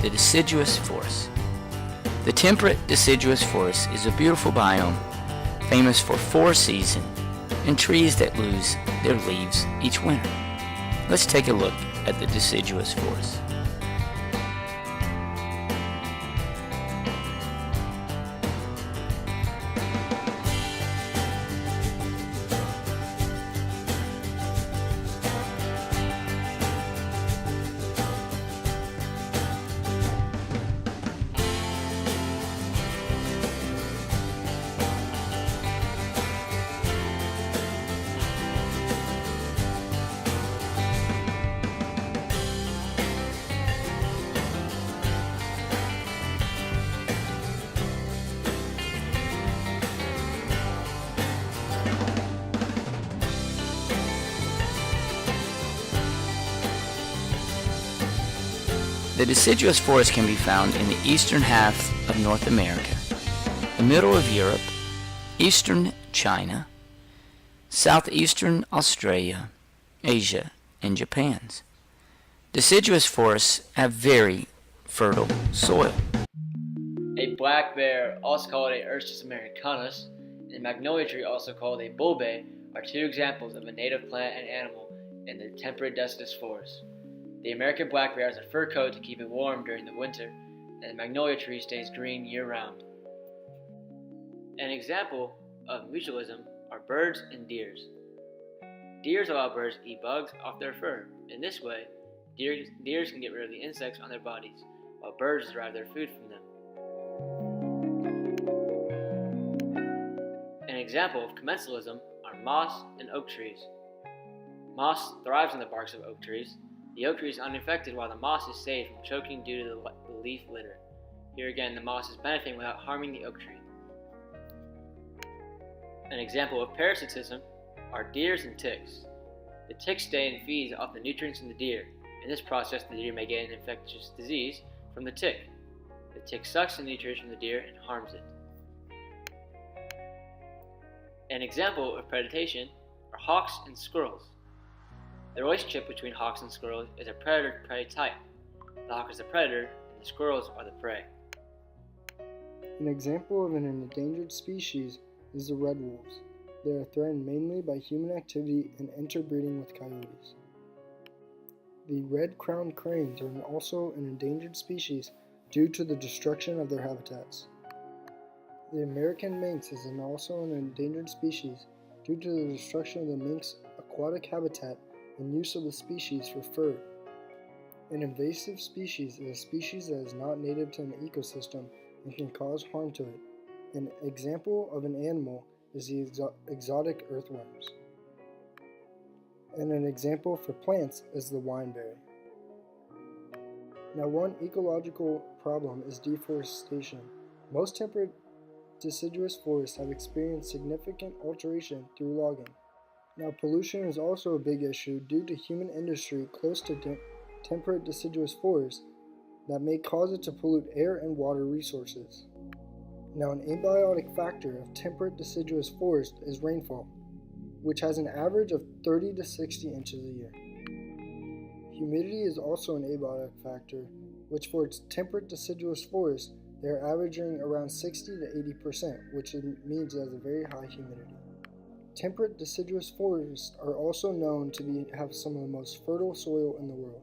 the deciduous forest. The temperate deciduous forest is a beautiful biome famous for 4 seasons and trees that lose their leaves each winter. Let's take a look at the deciduous forest. The deciduous forest can be found in the eastern half of North America, the middle of Europe, eastern China, southeastern Australia, Asia, and Japan. Deciduous forests have very fertile soil. A black bear, also called a Ursus americanus, and a magnolia tree, also called a bulbe, are 2 examples of a native plant and animal in the temperate deciduous forest. The American black bear has a fur coat to keep it warm during the winter, and the magnolia tree stays green year-round. An example of mutualism are birds and deers. Deers allow birds to eat bugs off their fur. In this way, deers can get rid of the insects on their bodies, while birds derive their food from them. An example of commensalism are moss and oak trees. Moss thrives on the barks of oak trees. The oak tree is unaffected while the moss is saved from choking due to the leaf litter. Here again, the moss is benefiting without harming the oak tree. An example of parasitism are deers and ticks. The tick stay and feeds off the nutrients in the deer. In this process, the deer may get an infectious disease from the tick. The tick sucks the nutrients from the deer and harms it. An example of predation are hawks and squirrels. The relationship between hawks and squirrels is a predator-prey type. The hawk is the predator, and the squirrels are the prey. An example of an endangered species is the red wolves. They are threatened mainly by human activity and interbreeding with coyotes. The red-crowned cranes are also an endangered species due to the destruction of their habitats. The American minx is also an endangered species due to the destruction of the minx aquatic habitat and use of the species for fur. An invasive species is a species that is not native to an ecosystem and can cause harm to it. An example of an animal is the exotic earthworms. And an example for plants is the wineberry. Now, one ecological problem is deforestation. Most temperate deciduous forests have experienced significant alteration through logging. Now, pollution is also a big issue due to human industry close to temperate deciduous forests that may cause it to pollute air and water resources. Now, an abiotic factor of temperate deciduous forest is rainfall, which has an average of 30 to 60 inches a year. Humidity is also an abiotic factor, which for its temperate deciduous forest, they are averaging around 60 to 80%, which means it has a very high humidity. Temperate deciduous forests are also known to have some of the most fertile soil in the world.